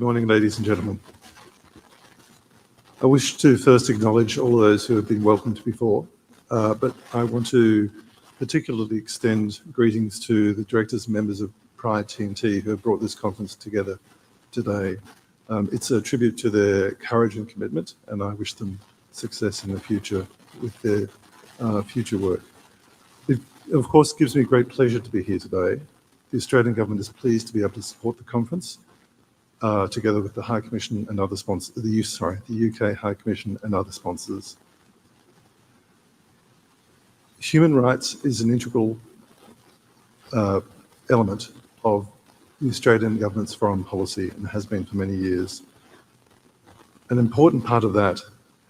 Good morning, ladies and gentlemen. I wish to first acknowledge all of those who have been welcomed before, but I want to particularly extend greetings to the directors and members of Pride TNT who have brought this conference together today. It's a tribute to their courage and commitment, and I wish them success in the future with their future work. It, of course, gives me great pleasure to be here today. The Australian Government is pleased to be able to support the conference together with the High Commission and other sponsors, the UK High Commission and other sponsors. Human rights is an integral element of the Australian Government's foreign policy and has been for many years. An important part of that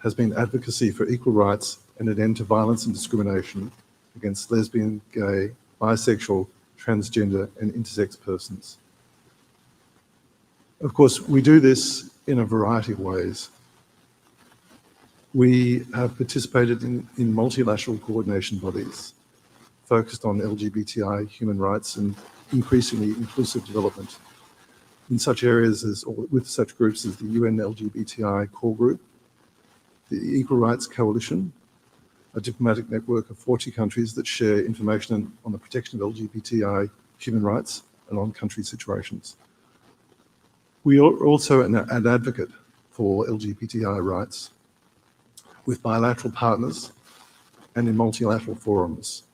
has been advocacy for equal rights and an end to violence and discrimination against lesbian, gay, bisexual, transgender and intersex persons. Of course, we do this in a variety of ways. We have participated in multilateral coordination bodies focused on LGBTI human rights and increasingly inclusive development in such areas as, or with such groups as the UN LGBTI Core Group, the Equal Rights Coalition, a diplomatic network of 40 countries that share information on the protection of LGBTI human rights and on country situations. We are also an advocate for LGBTI rights with bilateral partners and in multilateral forums.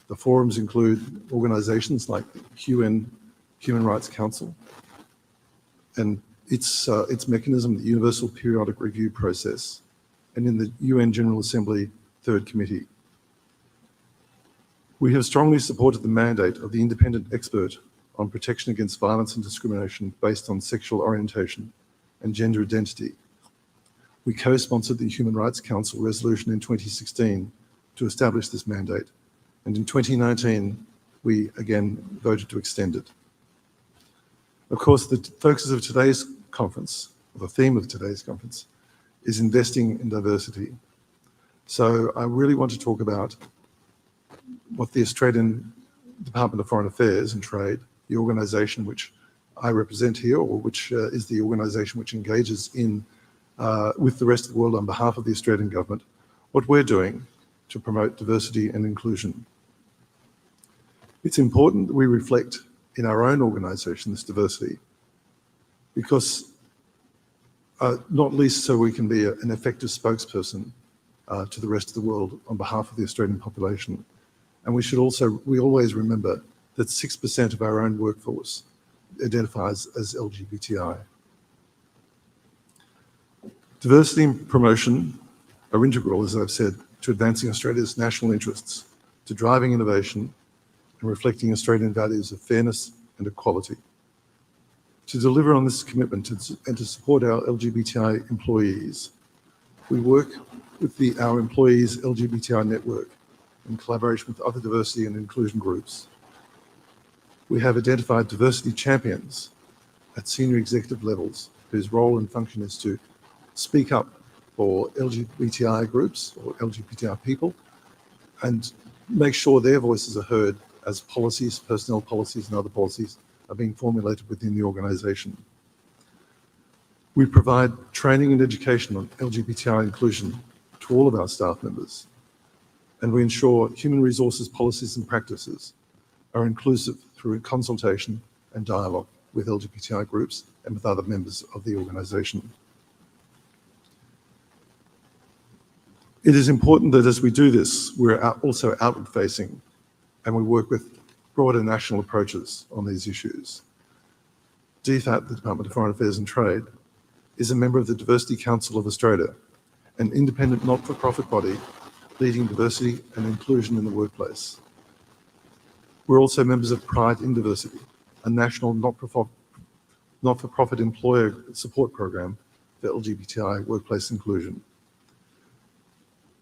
The forums include organizations like the UN Human Rights Council and its mechanism, the Universal Periodic Review process, and in the UN General Assembly Third Committee. We have strongly supported the mandate of the independent expert on protection against violence and discrimination based on sexual orientation and gender identity. We co-sponsored the Human Rights Council resolution in 2016 to establish this mandate, and in 2019 we again voted to extend it. Of course, the focus of today's conference, or the theme of today's conference, is investing in diversity. So I really want to talk about what the Australian Department of Foreign Affairs and Trade, the organisation which I represent here, or which is the organisation which engages in with the rest of the world on behalf of the Australian Government, what we're doing to promote diversity and inclusion. It's important that we reflect in our own organisation this diversity, because not least so we can be an effective spokesperson to the rest of the world on behalf of the Australian population. And we always remember that 6% of our own workforce identifies as LGBTI. Diversity and promotion are integral, as I've said, to advancing Australia's national interests, to driving innovation and reflecting Australian values of fairness and equality. To deliver on this commitment and to support our LGBTI employees, we work with our employees' LGBTI network in collaboration with other diversity and inclusion groups. We have identified diversity champions at senior executive levels whose role and function is to speak up for LGBTI groups or LGBTI people and make sure their voices are heard as policies, personnel policies and other policies are being formulated within the organisation. We provide training and education on LGBTI inclusion to all of our staff members, and we ensure human resources policies and practices are inclusive through consultation and dialogue with LGBTI groups and with other members of the organisation. It is important that as we do this, we're also outward facing and we work with broader national approaches on these issues. DFAT, the Department of Foreign Affairs and Trade, is a member of the Diversity Council of Australia, an independent not-for-profit body leading diversity and inclusion in the workplace. We're also members of Pride in Diversity, a national not-for-profit employer support program for LGBTI workplace inclusion.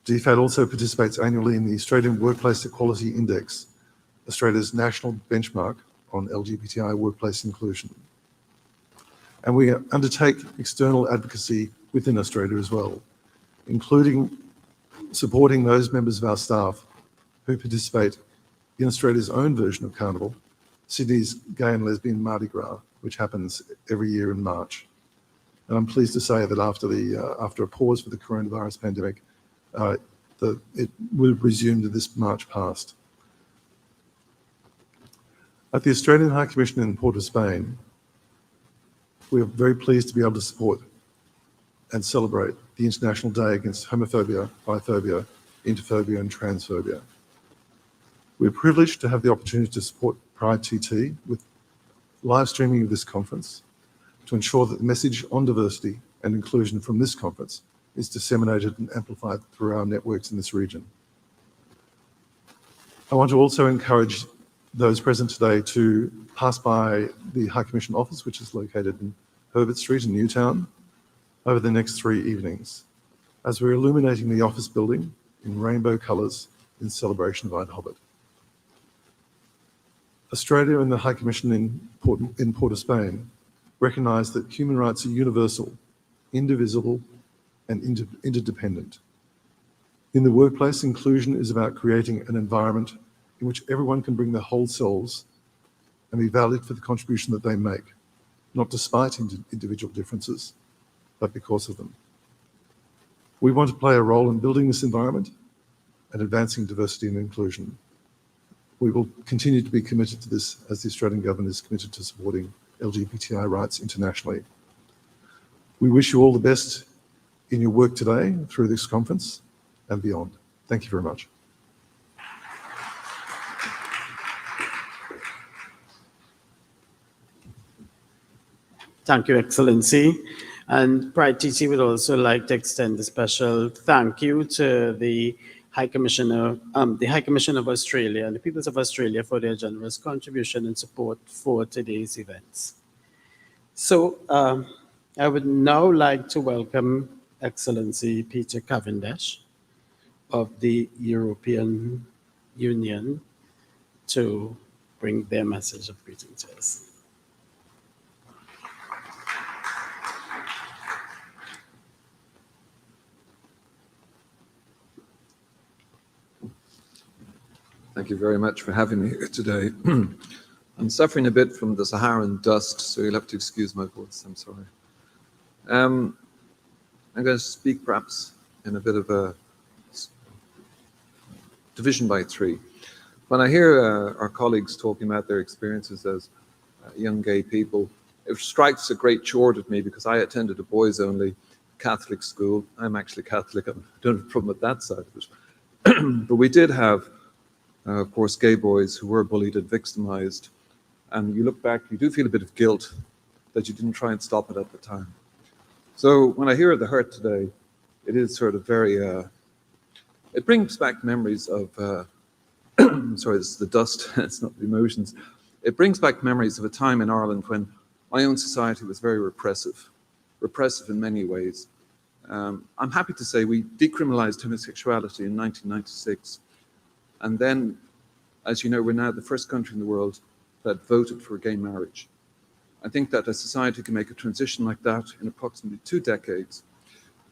DFAT also participates annually in the Australian Workplace Equality Index, Australia's national benchmark on LGBTI workplace inclusion. And we undertake external advocacy within Australia as well, including supporting those members of our staff who participate in Australia's own version of Carnival, Sydney's Gay and Lesbian Mardi Gras, which happens every year in March. And I'm pleased to say that after a pause for the coronavirus pandemic, it will resume this March past. At the Australian High Commission in Port of Spain, we are very pleased to be able to support and celebrate the International Day Against Homophobia, Biphobia, Interphobia and Transphobia. We're privileged to have the opportunity to support Pride TT with live streaming of this conference to ensure that the message on diversity and inclusion from this conference is disseminated and amplified through our networks in this region. I want to also encourage those present today to pass by the High Commission office, which is located in Herbert Street in Newtown, over the next 3 evenings, as we're illuminating the office building in rainbow colours in celebration of Eid Hobbit. Australia and the High Commission in Port of Spain recognise that human rights are universal, indivisible, and interdependent. In the workplace, inclusion is about creating an environment in which everyone can bring their whole selves and be valued for the contribution that they make, not despite individual differences, but because of them. We want to play a role in building this environment and advancing diversity and inclusion. We will continue to be committed to this as the Australian government is committed to supporting LGBTI rights internationally. We wish you all the best in your work today through this conference and beyond. Thank you very much. Thank you, Excellency. And Pride TT would also like to extend a special thank you to the High Commissioner of Australia and the peoples of Australia for their generous contribution and support for today's events. So I would now like to welcome Excellency Peter Cavendish of the European Union to bring their message of greeting to us. Thank you very much for having me here today. I'm suffering a bit from the Saharan dust, so you'll have to excuse my voice. I'm sorry. I'm going to speak perhaps in a bit of a division by 3. When I hear our colleagues talking about their experiences as young gay people, it strikes a great chord at me because I attended a boys-only Catholic school. I'm actually Catholic. I don't have a problem with that side of it. But we did have of course, gay boys who were bullied and victimized. And you look back, you do feel a bit of guilt that you didn't try and stop it at the time. So when I hear the hurt today, it is sort of very, it brings back memories of, sorry, this is the dust, it's not the emotions. It brings back memories of a time in Ireland when my own society was very repressive in many ways. I'm happy to say we decriminalized homosexuality in 1996. And then, as you know, we're now the first country in the world that voted for gay marriage. I think that a society can make a transition like that in approximately 2 decades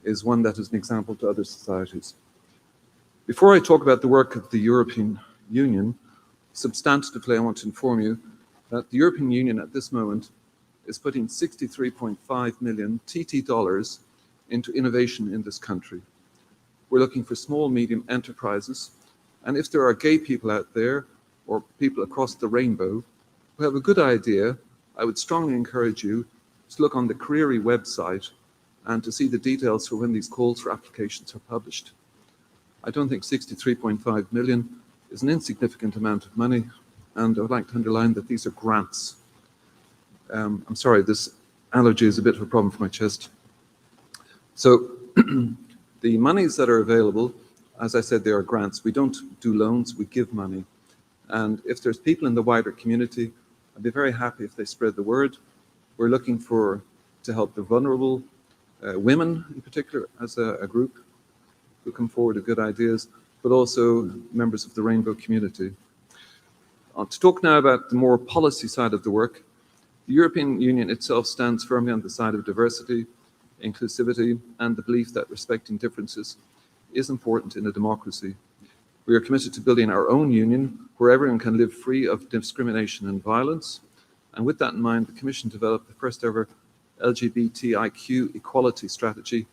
is one that is an example to other societies. Before I talk about the work of the European Union, substantively I want to inform you that the European Union at this moment is putting 63.5 million TT dollars into innovation in this country. We're looking for small, medium enterprises. And if there are gay people out there or people across the rainbow who have a good idea, I would strongly encourage you to look on the Careery website and to see the details for when these calls for applications are published. I don't think 63.5 million is an insignificant amount of money, and I would like to underline that these are grants. I'm sorry, this allergy is a bit of a problem for my chest. So the monies that are available, as I said, they are grants. We don't do loans, we give money. And if there's people in the wider community, I'd be very happy if they spread the word. We're looking to help the vulnerable, women in particular, as a group who come forward with good ideas, but also members of the rainbow community. To talk now about the more policy side of the work, the European Union itself stands firmly on the side of diversity, inclusivity, and the belief that respecting differences is important in a democracy. We are committed to building our own union where everyone can live free of discrimination and violence, And with that in mind, the Commission developed the first ever LGBTIQ equality strategy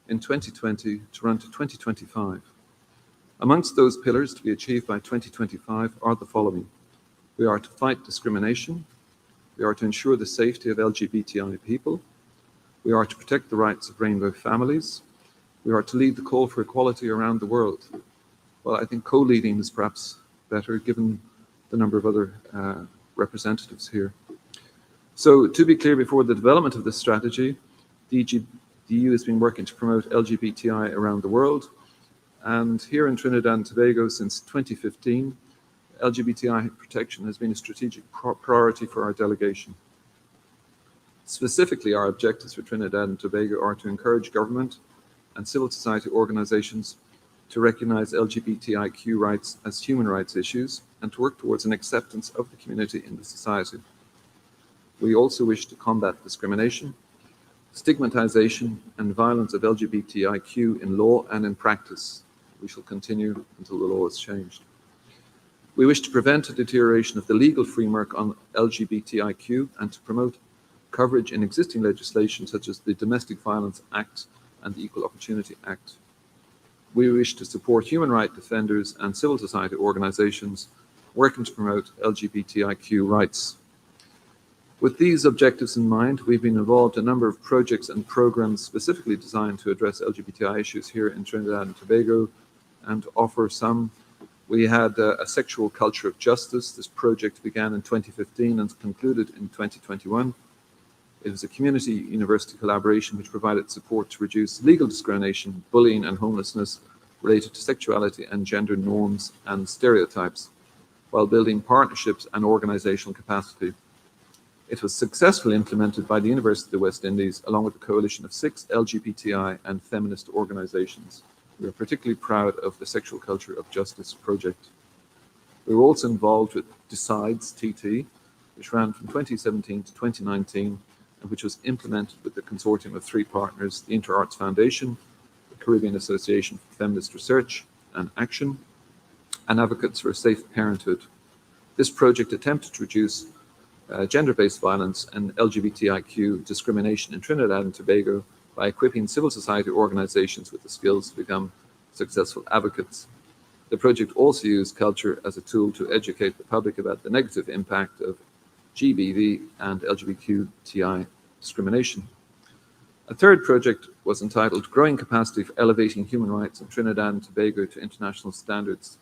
in 2020 to run to 2025. Amongst those pillars to be achieved by 2025 are the following. We are to fight discrimination. We are to ensure the safety of LGBTI people. We are to protect the rights of rainbow families. We are to lead the call for equality around the world. Well, I think co-leading is perhaps better given the number of other representatives here. So to be clear, before the development of this strategy, the EU has been working to promote LGBTI around the world. And here in Trinidad and Tobago since 2015, LGBTI protection has been a strategic priority for our delegation. Specifically, our objectives for Trinidad and Tobago are to encourage government and civil society organizations to recognize LGBTIQ rights as human rights issues and to work towards an acceptance of the community in the society. We also wish to combat discrimination, stigmatization, and violence of LGBTIQ in law and in practice. We shall continue until the law is changed. We wish to prevent a deterioration of the legal framework on LGBTIQ and to promote coverage in existing legislation such as the Domestic Violence Act and the Equal Opportunity Act. We wish to support human rights defenders and civil society organizations working to promote LGBTIQ rights. With these objectives in mind, we've been involved in a number of projects and programs specifically designed to address LGBTI issues here in Trinidad and Tobago. And to offer some, we had a sexual culture of justice. This project began in 2015 and concluded in 2021. It was a community university collaboration which provided support to reduce legal discrimination, bullying and homelessness related to sexuality and gender norms and stereotypes, while building partnerships and organizational capacity. It was successfully implemented by the University of the West Indies along with a coalition of 6 LGBTI and feminist organizations. We are particularly proud of the Sexual Culture of Justice project. We were also involved with Decides TT, which ran from 2017 to 2019 and which was implemented with the consortium of 3 partners, the InterArts Foundation, the Caribbean Association for Feminist Research and Action, and Advocates for a Safe Parenthood. This project attempted to reduce gender-based violence and LGBTIQ discrimination in Trinidad and Tobago by equipping civil society organizations with the skills to become successful advocates. The project also used culture as a tool to educate the public about the negative impact of GBV and LGBTQI discrimination. A third project was entitled Growing Capacity for Elevating Human Rights in Trinidad and Tobago to International Standards.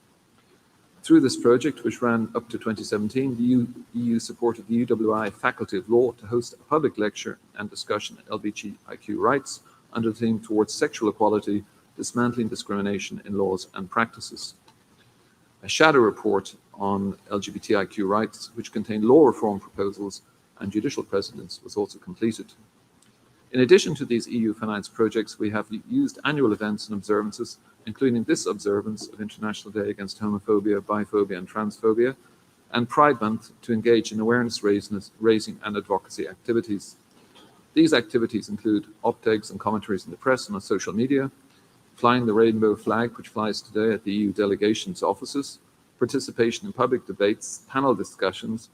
Through this project, which ran up to 2017, the EU supported the UWI Faculty of Law to host a public lecture and discussion on LGBTIQ rights under the theme Towards Sexual Equality, Dismantling Discrimination in Laws and Practices. A shadow report on LGBTIQ rights, which contained law reform proposals and judicial precedents, was also completed. In addition to these EU-financed projects, we have used annual events and observances, including this observance of International Day Against Homophobia, Biphobia and Transphobia, and Pride Month to engage in awareness raising and advocacy activities. These activities include op-eds and commentaries in the press and on social media, flying the rainbow flag, which flies today at the EU delegations' offices, participation in public debates, panel discussions,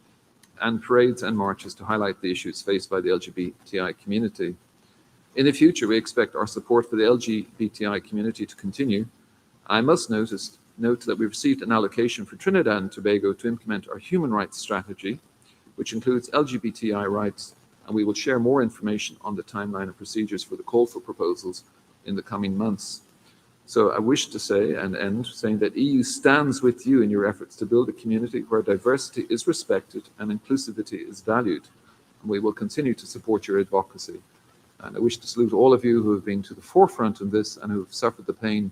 and parades and marches to highlight the issues faced by the LGBTI community. In the future, we expect our support for the LGBTI community to continue. I must note that we received an allocation for Trinidad and Tobago to implement our human rights strategy, which includes LGBTI rights, and we will share more information on the timeline and procedures for the call for proposals in the coming months. So I wish to say and end saying that EU stands with you in your efforts to build a community where diversity is respected and inclusivity is valued, and we will continue to support your advocacy. And I wish to salute all of you who have been to the forefront in this and who have suffered the pain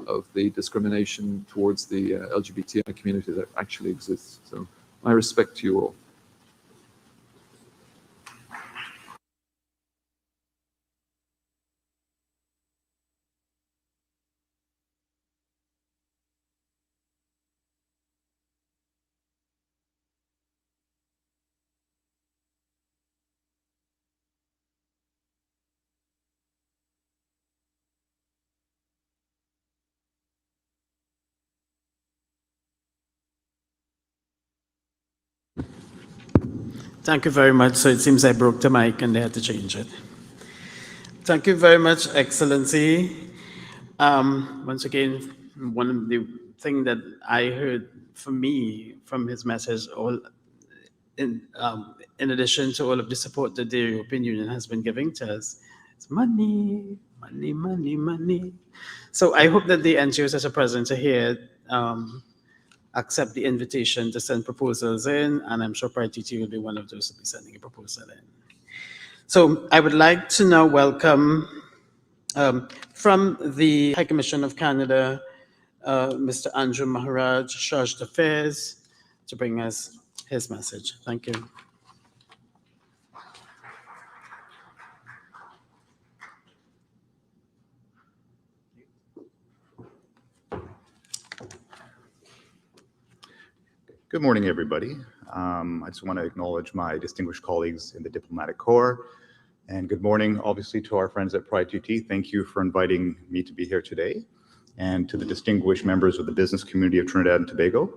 of the discrimination towards the LGBTI community that actually exists. So my respect to you all. Thank you very much. So it seems I broke the mic and they had to change it. Thank you very much, Excellency. Once again, one of the things that I heard for me from his message, in addition to all of the support that the European Union has been giving to us, it's money, money, money, money. So I hope that the NGOs that are present here accept the invitation to send proposals in, and I'm sure Pride TT will be one of those to be sending a proposal in. So I would like to now welcome from the High Commission of Canada, Mr. Andrew Majaraj, Chargé d'Affaires, to bring us his message. Thank you. Good morning, everybody. I just want to acknowledge my distinguished colleagues in the Diplomatic Corps, and good morning, obviously, to our friends at Pride TT. Thank you for inviting me to be here today, and to the distinguished members of the business community of Trinidad and Tobago.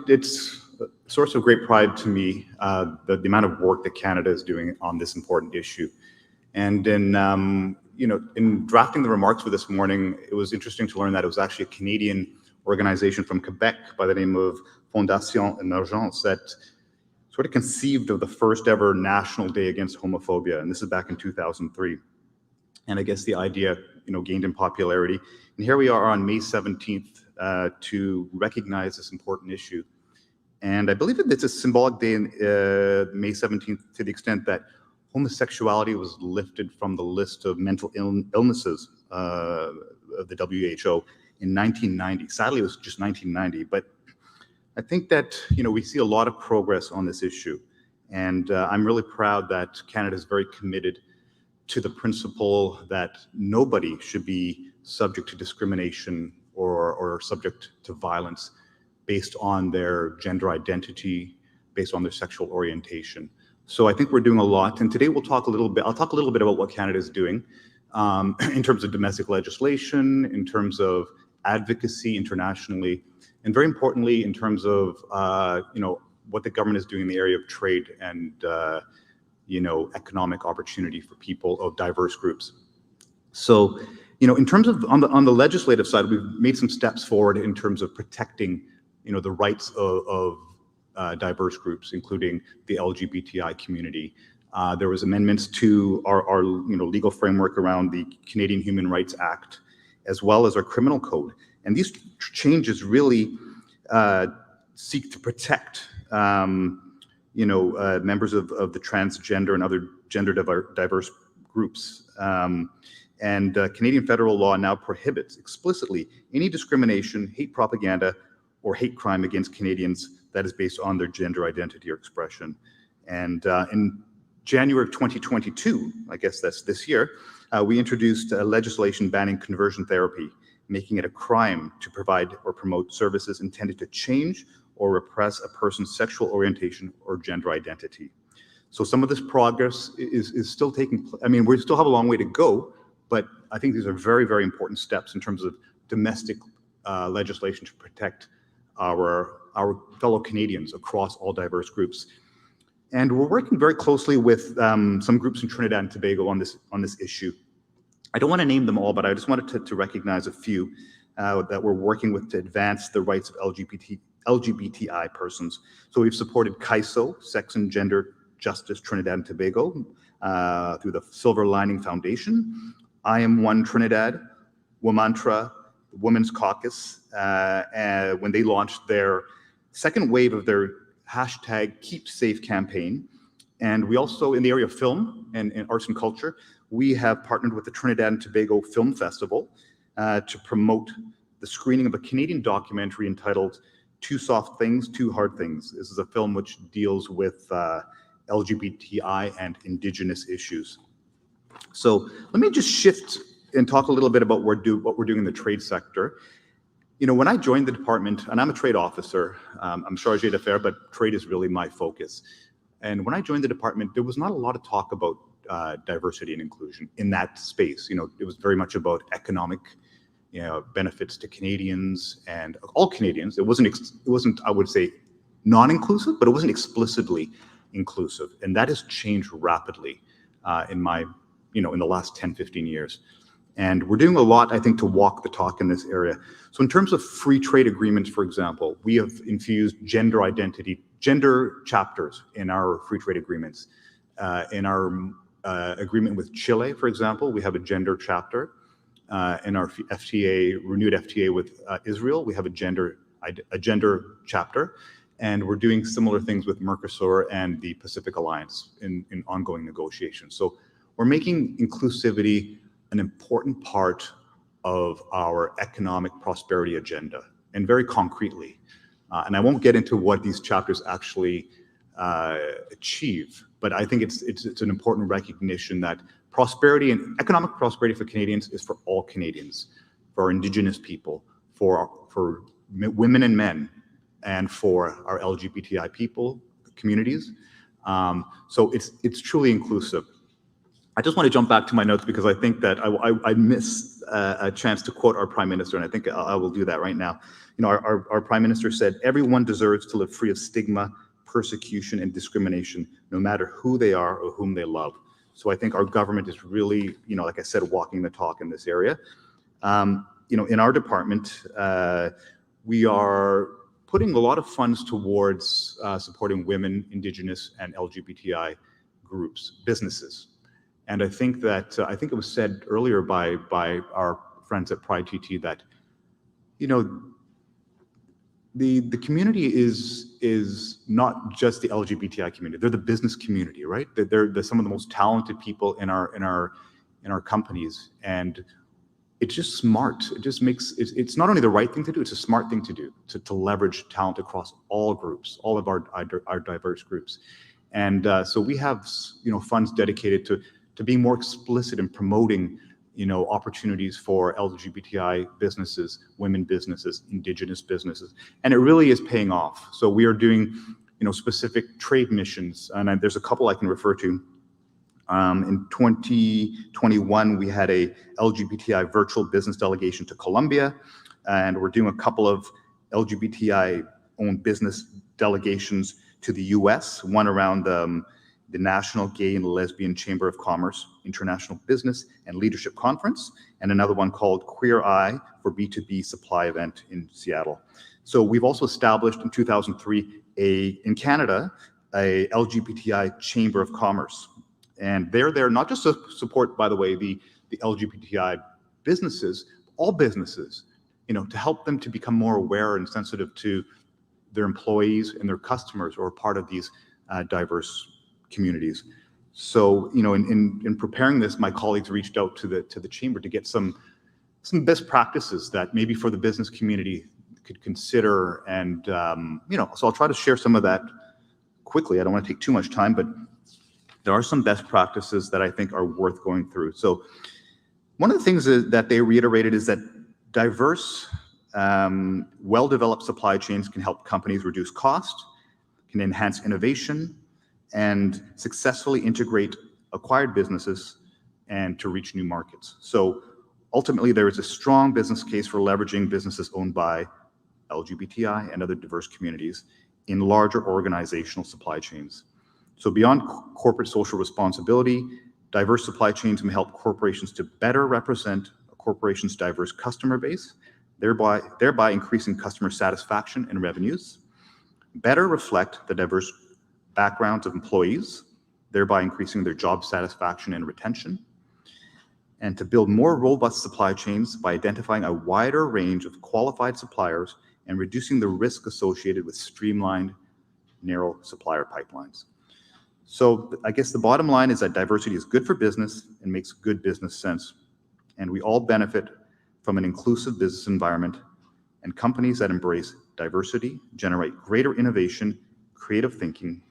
It's a source of great pride to me, the amount of work that Canada is doing on this important issue. And in drafting the remarks for this morning, it was interesting to learn that it was actually a Canadian organization from Quebec by the name of Fondation Emergence that sort of conceived of the first ever National Day Against Homophobia, and this is back in 2003. And I guess the idea, gained in popularity. And here we are on May 17th to recognize this important issue. And I believe that it's a symbolic day in May 17th to the extent that homosexuality was lifted from the list of mental illnesses of the WHO in 1990. Sadly, it was just 1990, but I think that, we see a lot of progress on this issue. And I'm really proud that Canada is very committed to the principle that nobody should be subject to discrimination or subject to violence based on their gender identity, based on their sexual orientation. So I think we're doing a lot. And today I'll talk a little bit about what Canada is doing in terms of domestic legislation, in terms of advocacy internationally, and very importantly, in terms of what the government is doing in the area of trade and economic opportunity for people of diverse groups. So, in terms of on the legislative side, we've made some steps forward in terms of protecting the rights of diverse groups, including the LGBTI community. There was amendments to our legal framework around the Canadian Human Rights Act, as well as our criminal code. And these changes really seek to protect, members of the transgender and other gender diverse groups. Canadian federal law now prohibits explicitly any discrimination, hate propaganda, or hate crime against Canadians that is based on their gender identity or expression. And in January of 2022, I guess that's this year, we introduced legislation banning conversion therapy, making it a crime to provide or promote services intended to change or repress a person's sexual orientation or gender identity. So some of this progress is still taking place. I mean, we still have a long way to go, but I think these are very, very important steps in terms of domestic legislation to protect our fellow Canadians across all diverse groups. And we're working very closely with some groups in Trinidad and Tobago on this issue. I don't want to name them all, but I just wanted to recognize a few that we're working with to advance the rights of LGBTI persons. So we've supported CAISO, Sex and Gender Justice Trinidad and Tobago, through the Silver Lining Foundation, I Am One Trinidad, Womantra, Women's Caucus, when they launched their second wave of their #KeepSafe campaign. And we also, in the area of film and arts and culture, we have partnered with the Trinidad and Tobago Film Festival to promote the screening of a Canadian documentary entitled Two Soft Things, Two Hard Things. This is a film which deals with LGBTI and Indigenous issues. So let me just shift and talk a little bit about what we're doing in the trade sector. When I joined the department, and I'm a trade officer, I'm chargé d'affaires, but trade is really my focus. And when I joined the department, there was not a lot of talk about diversity and inclusion in that space. It was very much about economic, benefits to Canadians and all Canadians. It wasn't, I would say, non-inclusive, but it wasn't explicitly inclusive. And that has changed rapidly in the last 10, 15 years. And we're doing a lot, I think, to walk the talk in this area. So in terms of free trade agreements, for example, we have infused gender chapters in our free trade agreements. In our agreement with Chile, for example, we have a gender chapter. In our renewed FTA with Israel, we have a gender chapter. And we're doing similar things with Mercosur and the Pacific Alliance in ongoing negotiations. So we're making inclusivity an important part of our economic prosperity agenda, and very concretely. And I won't get into what these chapters actually achieve, but I think it's an important recognition that prosperity and economic prosperity for Canadians is for all Canadians, for our Indigenous people, for women and men, and for our LGBTI people, communities. So it's truly inclusive. I just want to jump back to my notes because I think that I missed a chance to quote our Prime Minister, and I think I will do that right now. Our Prime Minister said, "Everyone deserves to live free of stigma, persecution, and discrimination, no matter who they are or whom they love." So I think our government is really, like I said, walking the talk in this area. In our department, we are putting a lot of funds towards supporting women, Indigenous, and LGBTI groups, businesses. And I think it was said earlier by our friends at Pride TT that, the community is not just the LGBTI community. They're the business community, right? They're some of the most talented people in our companies, and it's just smart. It's not only the right thing to do; it's a smart thing to do to leverage talent across all groups, all of our diverse groups, and so we have funds dedicated to being more explicit in promoting opportunities for LGBTI businesses, women businesses, Indigenous businesses, and it really is paying off. So we are doing specific trade missions, and there's a couple I can refer to. In 2021, we had a LGBTI virtual business delegation to Colombia, and we're doing a couple of LGBTI-owned business delegations to the US, one around the National Gay and Lesbian Chamber of Commerce International Business and Leadership Conference, and another one called Queer Eye for B2B Supply event in Seattle. So we've also established in 2003 in Canada, a LGBTI Chamber of Commerce. And they're there not just to support, by the way, the LGBTI businesses, all businesses, to help them to become more aware and sensitive to their employees and their customers who are part of these diverse communities. So, in preparing this, my colleagues reached out to the chamber to get some best practices that maybe for the business community could consider. And, so I'll try to share some of that quickly. I don't want to take too much time, but there are some best practices that I think are worth going through. So one of the things that they reiterated is that diverse, well-developed supply chains can help companies reduce cost, can enhance innovation, and successfully integrate acquired businesses and to reach new markets. So ultimately, there is a strong business case for leveraging businesses owned by LGBTI and other diverse communities in larger organizational supply chains. So beyond corporate social responsibility, diverse supply chains may help corporations to better represent a corporation's diverse customer base, thereby increasing customer satisfaction and revenues, better reflect the diverse backgrounds of employees, thereby increasing their job satisfaction and retention, and to build more robust supply chains by identifying a wider range of qualified suppliers and reducing the risk associated with streamlined, narrow supplier pipelines. So I guess the bottom line is that diversity is good for business and makes good business sense. And we all benefit from an inclusive business environment, and companies that embrace diversity generate greater innovation, creative thinking,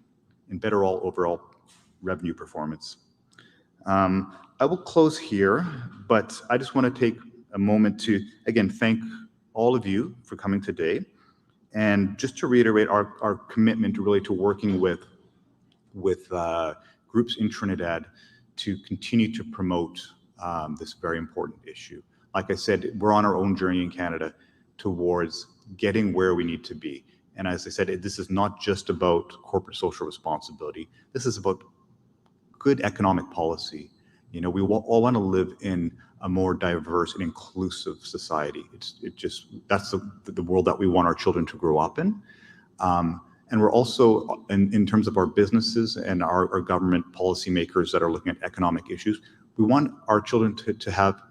and better overall revenue performance. I will close here, but I just want to take a moment to, again, thank all of you for coming today. And just to reiterate our commitment really to working with groups in Trinidad to continue to promote this very important issue. Like I said, we're on our own journey in Canada towards getting where we need to be. And as I said, this is not just about corporate social responsibility. This is about good economic policy. We all want to live in a more diverse and inclusive society. That's the world that we want our children to grow up in. And we're also, in terms of our businesses and our government policymakers that are looking at economic issues, we want our children to have,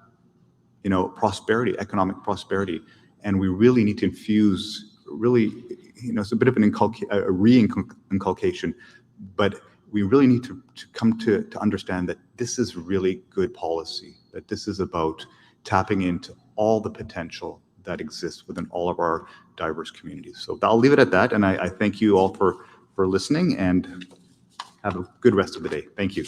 prosperity, economic prosperity. And we really need to infuse, it's a bit of a re-inculcation, but we really need to come to understand that this is really good policy, that this is about tapping into all the potential that exists within all of our diverse communities. So I'll leave it at that, and I thank you all for listening, and have a good rest of the day. Thank you.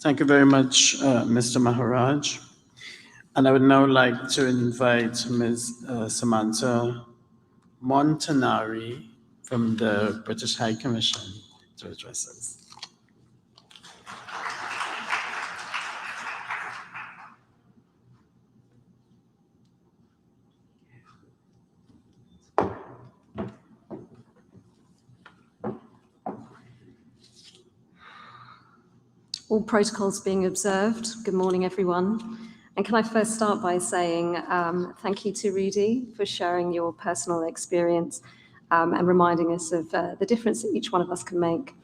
Thank you very much, Mr. Maharaj. And I would now like to invite Ms. Samantha Montanari from the British High Commission to address us. All protocols being observed. Good morning, everyone. And can I first start by saying thank you to Rudy for sharing your personal experience and reminding us of the difference that each one of us can make.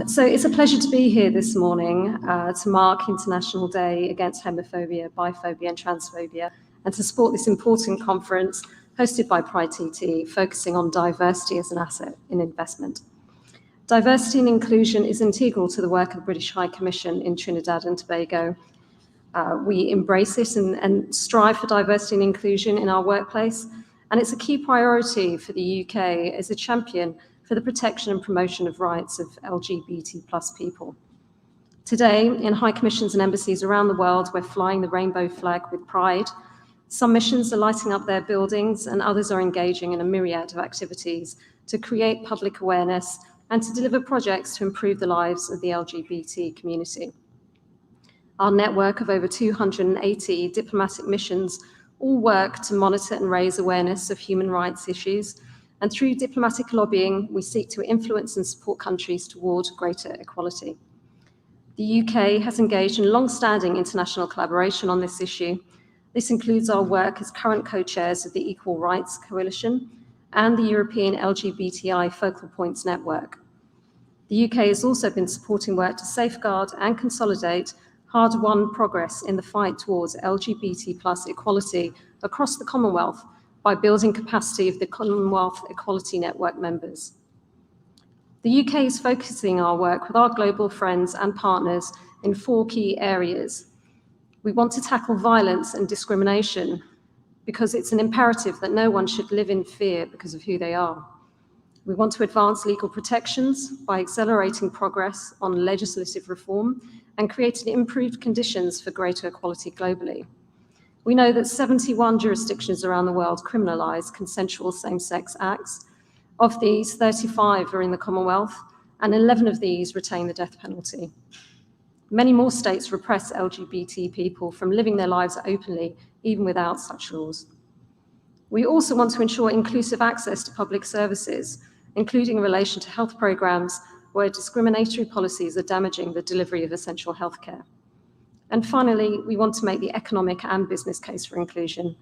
So it's a pleasure to be here this morning to mark International Day Against Homophobia, Biphobia and Transphobia, and to support this important conference hosted by Pride TT, focusing on diversity as an asset in investment. Diversity and inclusion is integral to the work of the British High Commission in Trinidad and Tobago. We embrace it and strive for diversity and inclusion in our workplace, and it's a key priority for the UK as a champion for the protection and promotion of rights of LGBT+ people. Today, in High Commissions and embassies around the world, we're flying the rainbow flag with pride. Some missions are lighting up their buildings, and others are engaging in a myriad of activities to create public awareness and to deliver projects to improve the lives of the LGBT community. Our network of over 280 diplomatic missions all work to monitor and raise awareness of human rights issues, and through diplomatic lobbying, we seek to influence and support countries toward greater equality. The UK has engaged in long-standing international collaboration on this issue. This includes our work as current co-chairs of the Equal Rights Coalition and the European LGBTI Focal Points Network. The UK has also been supporting work to safeguard and consolidate hard-won progress in the fight towards LGBT+ equality across the Commonwealth by building capacity of the Commonwealth Equality Network members. The UK is focusing our work with our global friends and partners in 4 key areas. We want to tackle violence and discrimination because it's an imperative that no one should live in fear because of who they are. We want to advance legal protections by accelerating progress on legislative reform and creating improved conditions for greater equality globally. We know that 71 jurisdictions around the world criminalize consensual same-sex acts. Of these, 35 are in the Commonwealth, and 11 of these retain the death penalty. Many more states repress LGBT people from living their lives openly, even without such laws. We also want to ensure inclusive access to public services, including in relation to health programs where discriminatory policies are damaging the delivery of essential healthcare. And finally, we want to make the economic and business case for inclusion.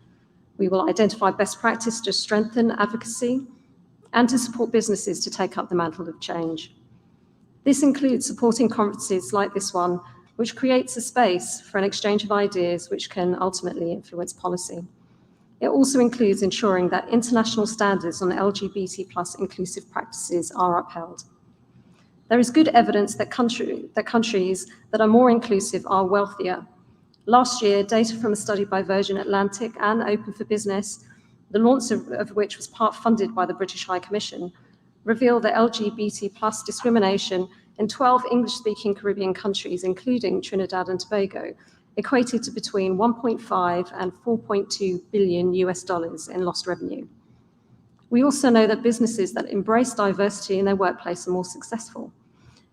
We will identify best practice to strengthen advocacy and to support businesses to take up the mantle of change. This includes supporting conferences like this one, which creates a space for an exchange of ideas which can ultimately influence policy. It also includes ensuring that international standards on LGBT+ inclusive practices are upheld. There is good evidence that countries that are more inclusive are wealthier. Last year, data from a study by Virgin Atlantic and Open for Business, the launch of which was part funded by the British High Commission, revealed that LGBT+ discrimination in 12 English-speaking Caribbean countries, including Trinidad and Tobago, equated to between 1.5 and 4.2 billion US dollars in lost revenue. We also know that businesses that embrace diversity in their workplace are more successful.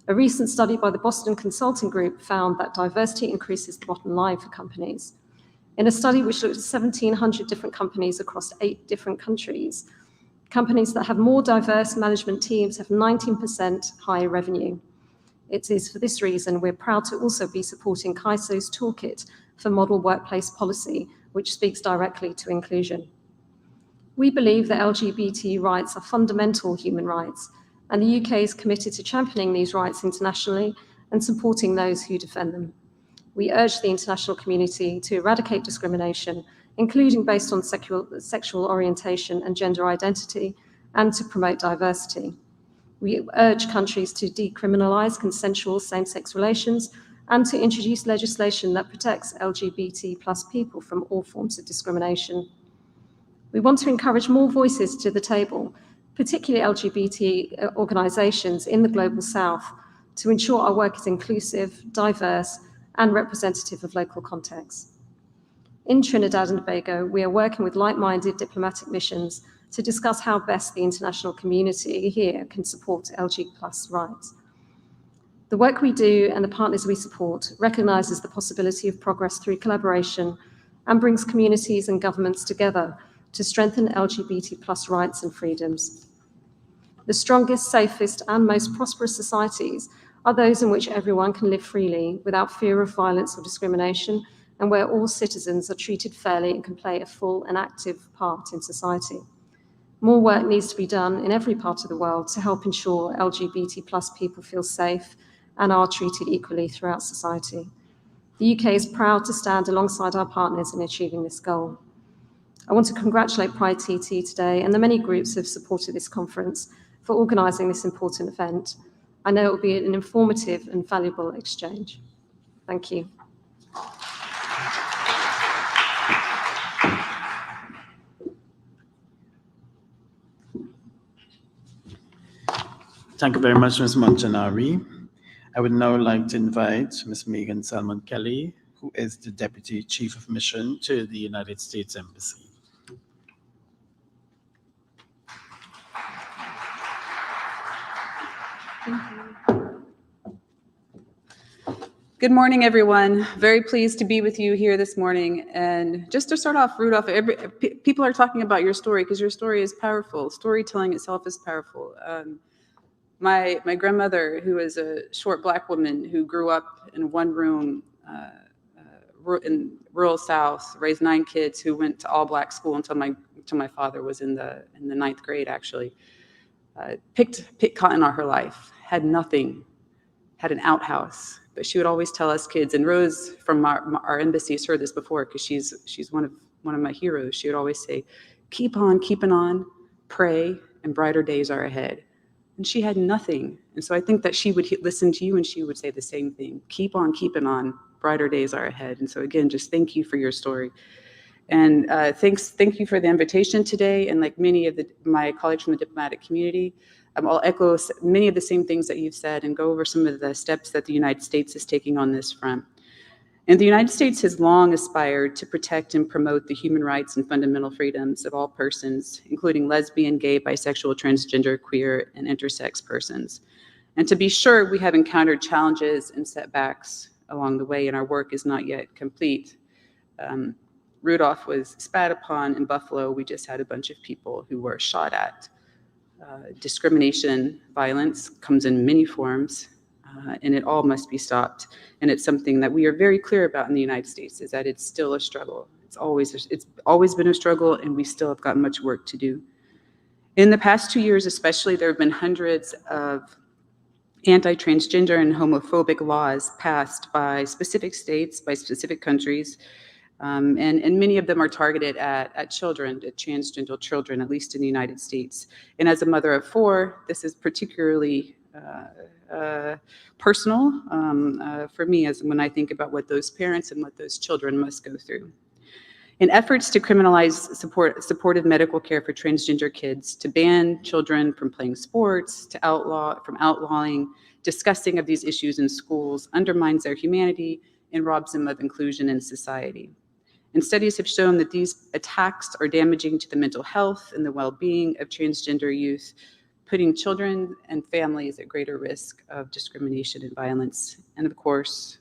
A recent study by the Boston Consulting Group found that diversity increases the bottom line for companies. In a study which looked at 1,700 different companies across 8 different countries, companies that have more diverse management teams have 19% higher revenue. It is for this reason we're proud to also be supporting CAISO's toolkit for model workplace policy, which speaks directly to inclusion. We believe that LGBT rights are fundamental human rights, and the UK is committed to championing these rights internationally and supporting those who defend them. We urge the international community to eradicate discrimination, including based on sexual orientation and gender identity, and to promote diversity. We urge countries to decriminalise consensual same-sex relations and to introduce legislation that protects LGBT+ people from all forms of discrimination. We want to encourage more voices to the table, particularly LGBT organisations in the Global South, to ensure our work is inclusive, diverse, and representative of local contexts. In Trinidad and Tobago, we are working with like-minded diplomatic missions to discuss how best the international community here can support LGBT+ rights. The work we do and the partners we support recognises the possibility of progress through collaboration and brings communities and governments together to strengthen LGBT+ rights and freedoms. The strongest, safest, and most prosperous societies are those in which everyone can live freely without fear of violence or discrimination, and where all citizens are treated fairly and can play a full and active part in society. More work needs to be done in every part of the world to help ensure LGBT+ people feel safe and are treated equally throughout society. The UK is proud to stand alongside our partners in achieving this goal. I want to congratulate Pride TT today and the many groups who have supported this conference for organising this important event. I know it will be an informative and valuable exchange. Thank you. Thank you very much, Ms. Montanari. I would now like to invite Ms. Megan Salmon Kelly, who is the Deputy Chief of Mission to the United States Embassy. Good morning, everyone. Very pleased to be with you here this morning. And just to start off, Rudolph, people are talking about your story because your story is powerful. Storytelling itself is powerful. My grandmother, who is a short Black woman who grew up in one room in rural South, raised 9 kids who went to all Black school until my father was in the 9th grade, actually. Picked cotton all her life, had nothing, had an outhouse. But she would always tell us kids, and Rose from our embassy has heard this before because she's one of my heroes. She would always say, keep on keeping on, pray, and brighter days are ahead. And she had nothing. And so I think that she would listen to you and she would say the same thing. Keep on keeping on, brighter days are ahead. And so again, just thank you for your story. And thank you for the invitation today. And like many of my colleagues from the diplomatic community, I'll echo many of the same things that you've said and go over some of the steps that the United States is taking on this front. And the United States has long aspired to protect and promote the human rights and fundamental freedoms of all persons, including lesbian, gay, bisexual, transgender, queer, and intersex persons. And to be sure, we have encountered challenges and setbacks along the way, and our work is not yet complete. Rudolph was spat upon in Buffalo. We just had a bunch of people who were shot at. Discrimination, violence comes in many forms, and it all must be stopped. And it's something that we are very clear about in the United States, is that it's still a struggle. It's always been a struggle, and we still have got much work to do. In the past 2 years especially, there have been hundreds of anti-transgender and homophobic laws passed by specific states, by specific countries, and many of them are targeted at children, at transgender children, at least in the United States. And as a mother of 4, this is particularly personal for me, as when I think about what those parents and what those children must go through. In efforts to criminalize supportive medical care for transgender kids, to ban children from playing sports, from outlawing discussing of these issues in schools, undermines their humanity and robs them of inclusion in society. And studies have shown that these attacks are damaging to the mental health and the well-being of transgender youth, putting children and families at greater risk of discrimination and violence, and of course,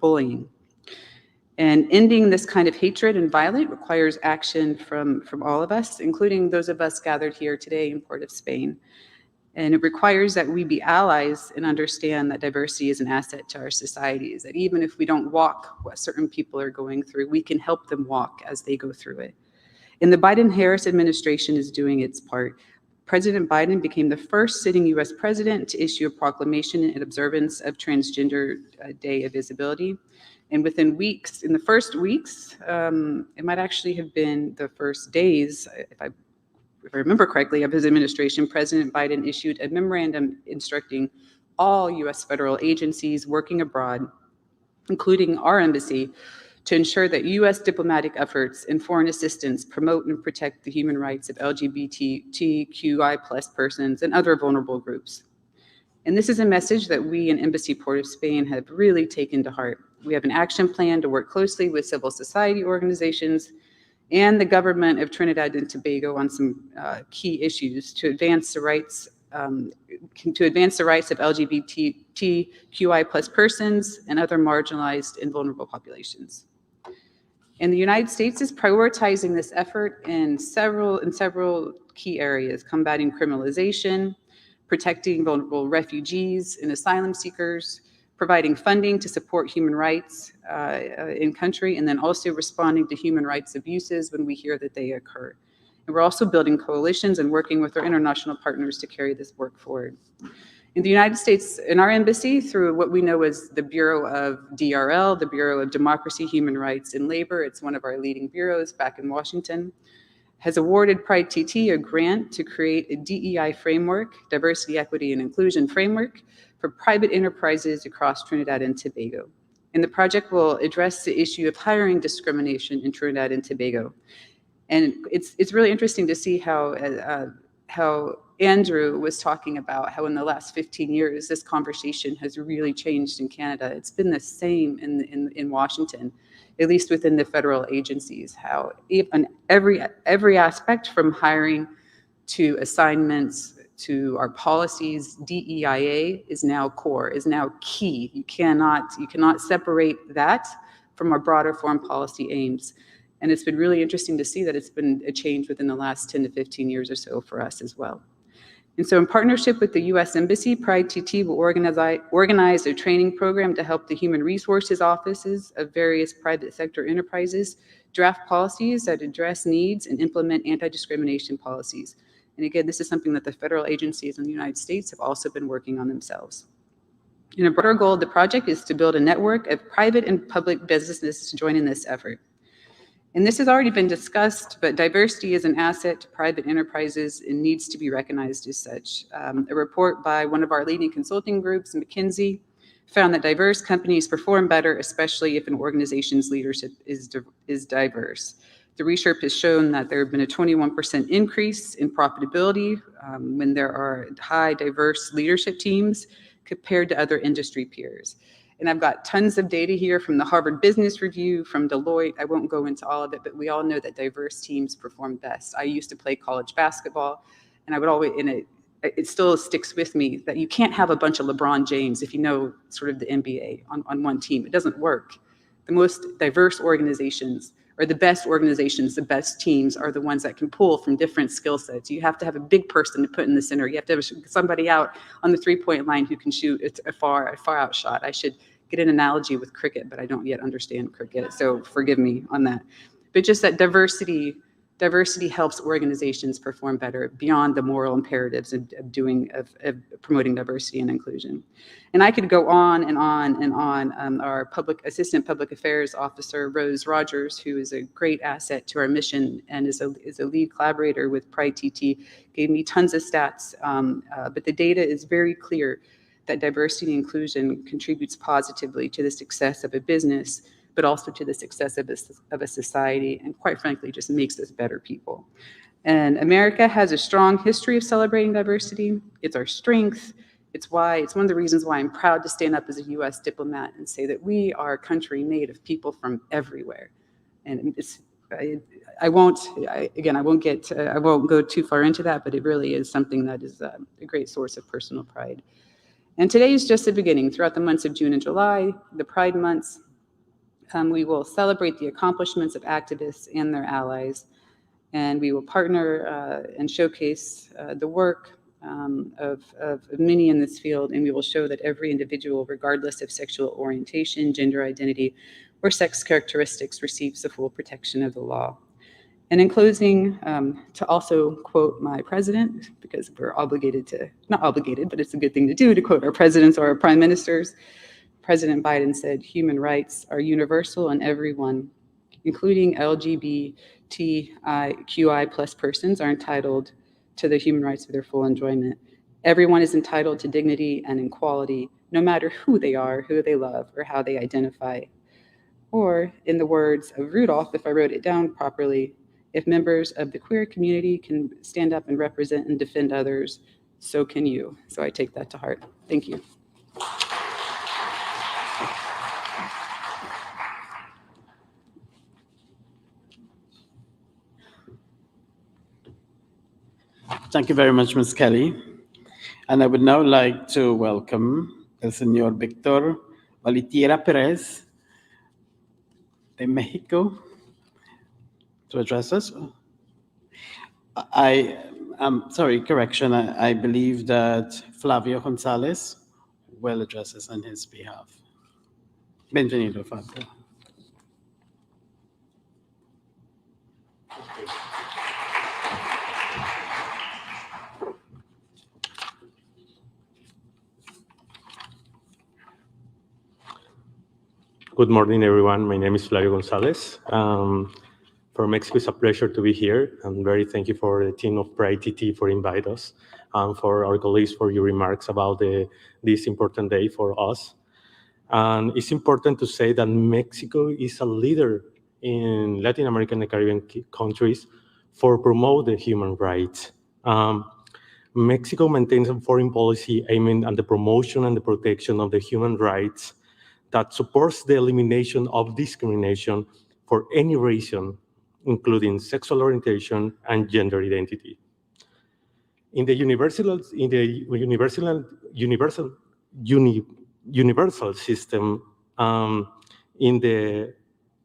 bullying. And ending this kind of hatred and violence requires action from all of us, including those of us gathered here today in Port of Spain. And it requires that we be allies and understand that diversity is an asset to our societies, that even if we don't walk what certain people are going through, we can help them walk as they go through it. And the Biden-Harris administration is doing its part. President Biden became the first sitting US president to issue a proclamation in observance of Transgender Day of Visibility. And within weeks, in the first weeks, it might actually have been the first days, if I remember correctly, of his administration, President Biden issued a memorandum instructing all US federal agencies working abroad, including our embassy, to ensure that US diplomatic efforts and foreign assistance promote and protect the human rights of LGBTQI+ persons and other vulnerable groups. And this is a message that we in Embassy Port of Spain have really taken to heart. We have an action plan to work closely with civil society organizations and the government of Trinidad and Tobago on some key issues to advance the rights of LGBTQI+ persons and other marginalized and vulnerable populations. And the United States is prioritizing this effort in several key areas: combating criminalization, protecting vulnerable refugees and asylum seekers, providing funding to support human rights in country, and then also responding to human rights abuses when we hear that they occur. And we're also building coalitions and working with our international partners to carry this work forward. In the United States, in our embassy, through what we know as the Bureau of DRL, the Bureau of Democracy, Human Rights, and Labor, it's one of our leading bureaus back in Washington, has awarded Pride TT a grant to create a DEI framework, diversity, equity, and inclusion framework, for private enterprises across Trinidad and Tobago. And the project will address the issue of hiring discrimination in Trinidad and Tobago. And it's really interesting to see how Andrew was talking about how in the last 15 years, this conversation has really changed in Canada. It's been the same in Washington, at least within the federal agencies, how even every aspect from hiring to assignments to our policies, DEIA is now core, is now key. You cannot separate that from our broader foreign policy aims. And it's been really interesting to see that it's been a change within the last 10 to 15 years or so for us as well. And so in partnership with the US Embassy, Pride TT will organize a training program to help the human resources offices of various private sector enterprises draft policies that address needs and implement anti-discrimination policies. And again, this is something that the federal agencies in the United States have also been working on themselves. And a broader goal of the project is to build a network of private and public businesses to join in this effort. And this has already been discussed, but diversity is an asset to private enterprises and needs to be recognized as such. A report by one of our leading consulting groups, McKinsey, found that diverse companies perform better, especially if an organization's leadership is diverse. The research has shown that there have been a 21% increase in profitability when there are high diverse leadership teams compared to other industry peers. And I've got tons of data here from the Harvard Business Review, from Deloitte. I won't go into all of it, but we all know that diverse teams perform best. I used to play college basketball, and I would always, it still sticks with me that you can't have a bunch of LeBron James if you know sort of the NBA on one team. It doesn't work. The most diverse organizations, or the best organizations, the best teams are the ones that can pull from different skill sets. You have to have a big person to put in the center. You have to have somebody out on the three-point line who can shoot a far out shot. I should get an analogy with cricket, but I don't yet understand cricket, so forgive me on that. But just that diversity helps organizations perform better beyond the moral imperatives of promoting diversity and inclusion. And I could go on and on and on. Our assistant public affairs officer, Rose Rogers, who is a great asset to our mission and is a lead collaborator with Pride TT, gave me tons of stats. But the data is very clear that diversity and inclusion contributes positively to the success of a business, but also to the success of a society, and quite frankly, just makes us better people. And America has a strong history of celebrating diversity. It's our strength. It's one of the reasons why I'm proud to stand up as a US diplomat and say that we are a country made of people from everywhere. And I won't go too far into that, but it really is something that is a great source of personal pride. And today is just the beginning. Throughout the months of June and July, the Pride months, we will celebrate the accomplishments of activists and their allies, and we will partner and showcase the work of many in this field, and we will show that every individual, regardless of sexual orientation, gender identity, or sex characteristics, receives the full protection of the law. And in closing, to also quote my president, because we're obligated to, not obligated, but it's a good thing to do, to quote our presidents or our prime ministers. President Biden said, "Human rights are universal and everyone, including LGBTQI plus persons, are entitled to the human rights for their full enjoyment. Everyone is entitled to dignity and equality, no matter who they are, who they love, or how they identify." Or, in the words of Rudolph, if I wrote it down properly, if members of the queer community can stand up and represent and defend others, so can you. So I take that to heart. Thank you. Thank you very much, Ms. Kelly. And I would now like to welcome el señor Víctor Valitiera Perez de Mexico to address us. Correction. I believe that Flavio Gonzalez will address us on his behalf. Bienvenido, Flavio. Good morning, everyone. My name is Flavio Gonzalez. For Mexico, it's a pleasure to be here. I'm very thankful for the team of Pride TT for inviting us, and for our colleagues for your remarks about this important day for us. And it's important to say that Mexico is a leader in Latin American and Caribbean countries for promote the human rights. Mexico maintains a foreign policy aiming at the promotion and the protection of the human rights that supports the elimination of discrimination for any reason, including sexual orientation and gender identity. In the universal system, in the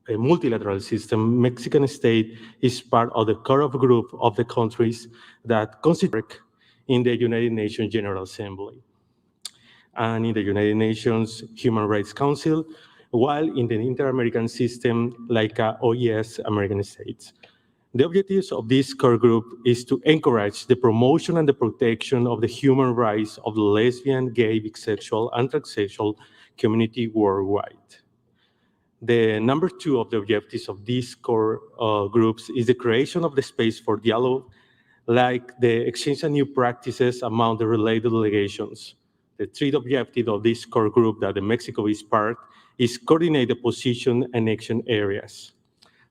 multilateral system, Mexican state is part of the core group of the countries that consider in the United Nations General Assembly and in the United Nations Human Rights Council, while in the inter-American system like OES American States. The objectives of this core group is to encourage the promotion and the protection of the human rights of the lesbian, gay, bisexual, and transsexual community worldwide. The number 2 of the objectives of these core groups is the creation of the space for dialogue, like the exchange of new practices among the related delegations. The 3rd objective of this core group that Mexico is part is coordinate the position and action areas.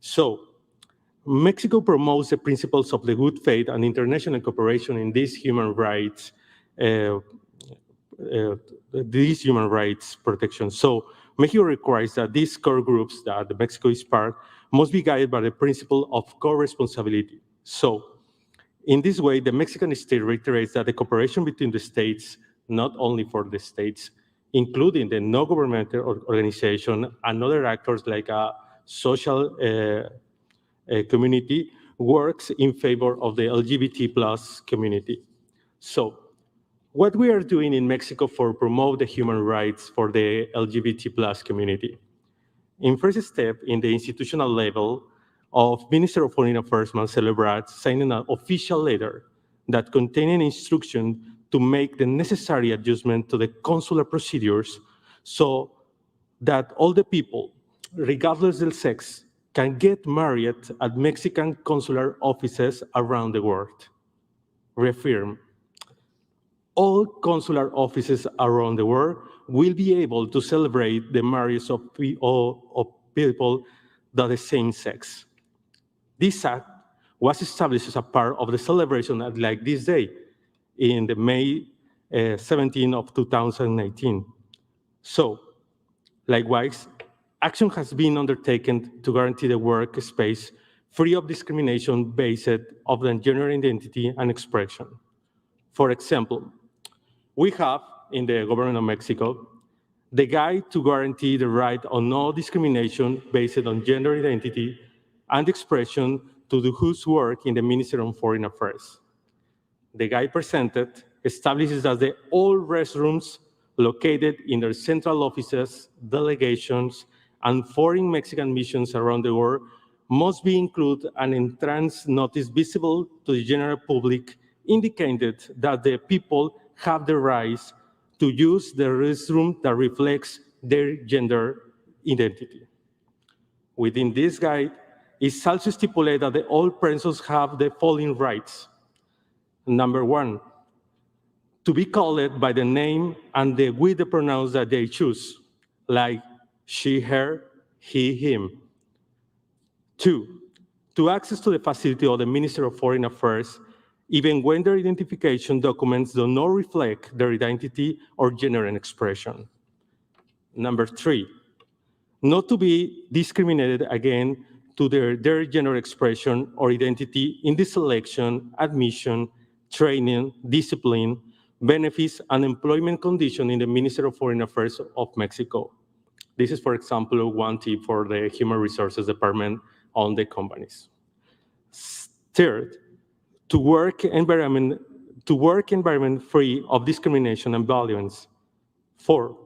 So, Mexico promotes the principles of the good faith and international cooperation in these human rights protection. So, Mexico requires that these core groups that Mexico is part must be guided by the principle of co-responsibility. So, in this way, the Mexican state reiterates that the cooperation between the states, not only for the states, including the non-governmental organization and other actors like a social community, works in favor of the LGBT plus community. So what we are doing in Mexico for promote the human rights for the LGBT plus community. In first step, in the institutional level of Minister of Foreign Affairs Marcelo Ebrard signing an official letter that contains an instruction to make the necessary adjustment to the consular procedures so that all the people, regardless of sex, can get married at Mexican consular offices around the world. Reaffirm, all consular offices around the world will be able to celebrate the marriage of people that are the same sex. This act was established as a part of the celebration at like this day, in the May 17 of 2019. So, likewise, action has been undertaken to guarantee the workspace free of discrimination based on the gender identity and expression. For example, we have in the government of Mexico the guide to guarantee the right on no discrimination based on gender identity and expression to do whose work in the Ministry of Foreign Affairs. The guide presented establishes that all restrooms located in their central offices, delegations, and foreign Mexican missions around the world must be include an entrance notice visible to the general public indicated that the people have the right to use the restroom that reflects their gender identity. Within this guide, it's also stipulated that all persons have the following rights. Number one, to be called by the name and with the pronouns that they choose, like she, her, he, him. Two, to access to the facility of the Ministry of Foreign Affairs, even when their identification documents do not reflect their identity or gender and expression. Number three, not to be discriminated against to their gender expression or identity in the selection, admission, training, discipline, benefits, and employment condition in the Ministry of Foreign Affairs of Mexico. This is, for example, one tip for the Human Resources Department on the companies. Third, to work environment free of discrimination and violence. Four,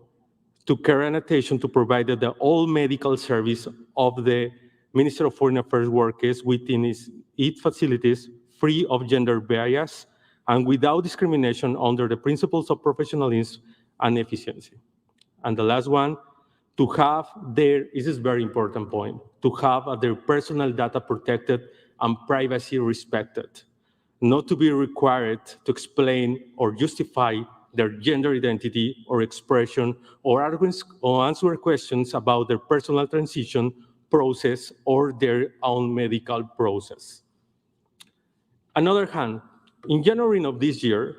to carry an attention to provide the all medical service of the Ministry of Foreign Affairs workers within its facilities free of gender bias and without discrimination under the principles of professionalism and efficiency. And the last one, to have this is a very important point, to have their personal data protected and privacy respected, not to be required to explain or justify their gender identity or expression or answer questions about their personal transition process or their own medical process. On the other hand, in January of this year,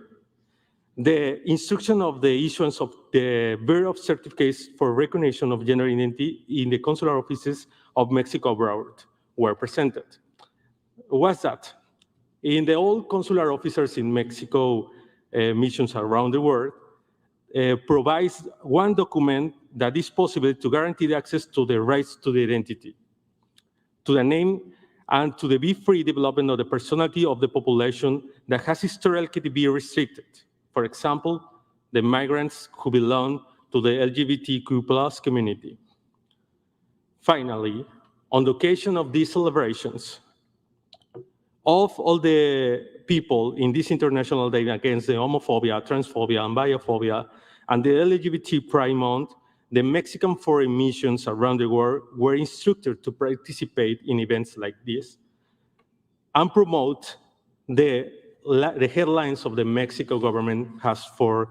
the instruction of the issuance of the Bureau of Certificates for Recognition of Gender Identity in the consular offices of Mexico abroad were presented. What's that? In the all consular officers in Mexico missions around the world, provides one document that is possible to guarantee the access to the rights to the identity, to the name, and to the be free development of the personality of the population that has historically been restricted. For example, the migrants who belong to the LGBTQ+ community. Finally, on the occasion of these celebrations, of all the people in this International Day against the homophobia, transphobia, and biophobia, and the LGBT Pride Month, the Mexican foreign missions around the world were instructed to participate in events like this and promote the headlines of the Mexico government has for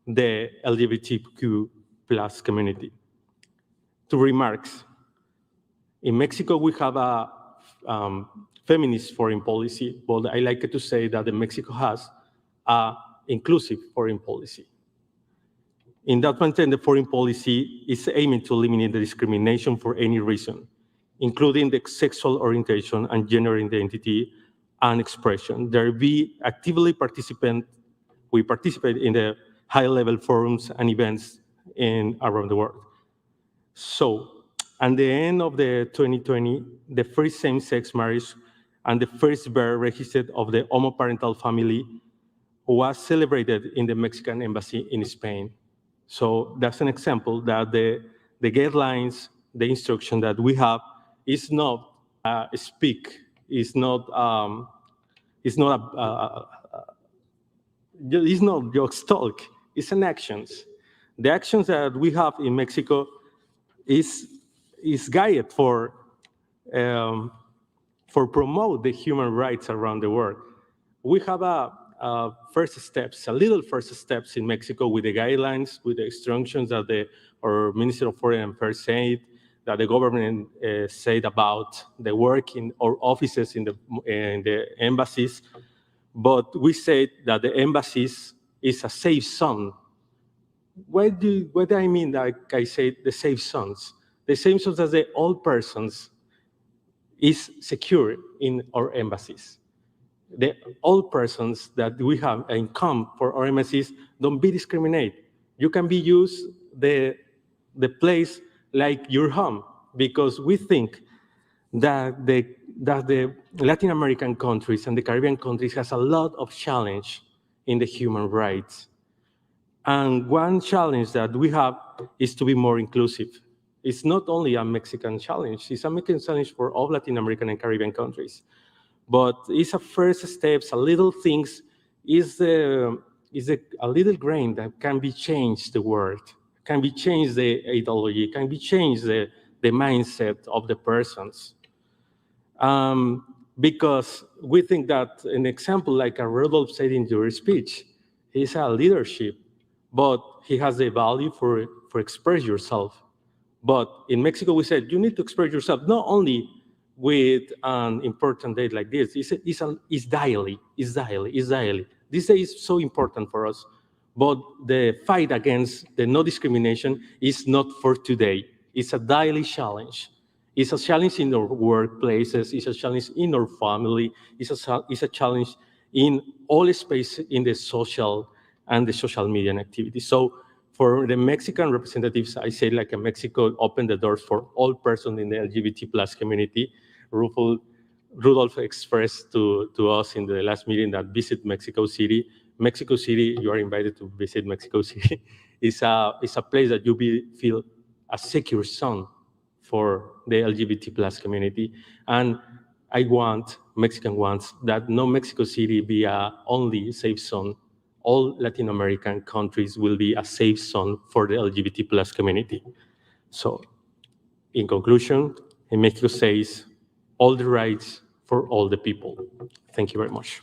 the LGBTQ+ community. Two remarks. In Mexico, we have a feminist foreign policy, but I like to say that Mexico has an inclusive foreign policy. In that manner, the foreign policy is aiming to eliminate the discrimination for any reason, including the sexual orientation and gender identity and expression. We participate in the high-level forums and events around the world. So, at the end of the 2020, the first same-sex marriage and the first birth registered of the homoparental family was celebrated in the Mexican embassy in Spain. So that's an example that the guidelines, the instruction that we have is not it's not just talk, it's an actions. The actions that we have in Mexico is guided for promote the human rights around the world. We have a little first steps in Mexico with the guidelines, with the instructions that our Minister of Foreign Affairs said, that the government said about the work in our offices in the embassies. But we said that the embassies is a safe zone. What do I mean? Like I said, the safe zones. The safe zones are all persons is secure in our embassies. All persons that we have and come for our embassies, don't be discriminated. You can be used the place like your home, because we think that the Latin American countries and the Caribbean countries has a lot of challenge in the human rights. And one challenge that we have is to be more inclusive. It's not only a Mexican challenge, it's a Mexican challenge for all Latin American and Caribbean countries. But it's a first steps, a little things, is a little grain that can be changed the world, can be changed the ideology, can be changed the mindset of the persons. Because we think that an example like Rodolphe said in your speech, he's a leadership, but he has the value for express yourself. But in Mexico, we said, you need to express yourself, not only with an important date like this. It's daily. This day is so important for us. But the fight against the no discrimination is not for today. It's a daily challenge. It's a challenge in our workplaces. It's a challenge in our family. It's a challenge in all space in the social and the social media activity. So for the Mexican representatives, I say like Mexico opened the doors for all persons in the LGBT plus community. Rudolph expressed to us in the last meeting that visit Mexico City. Mexico City, you are invited to visit Mexico City. It's a place that you feel a secure zone for the LGBT plus community. And Mexican wants that no Mexico City be a only safe zone. All Latin American countries will be a safe zone for the LGBT plus community. So in conclusion, Mexico says all the rights for all the people. Thank you very much.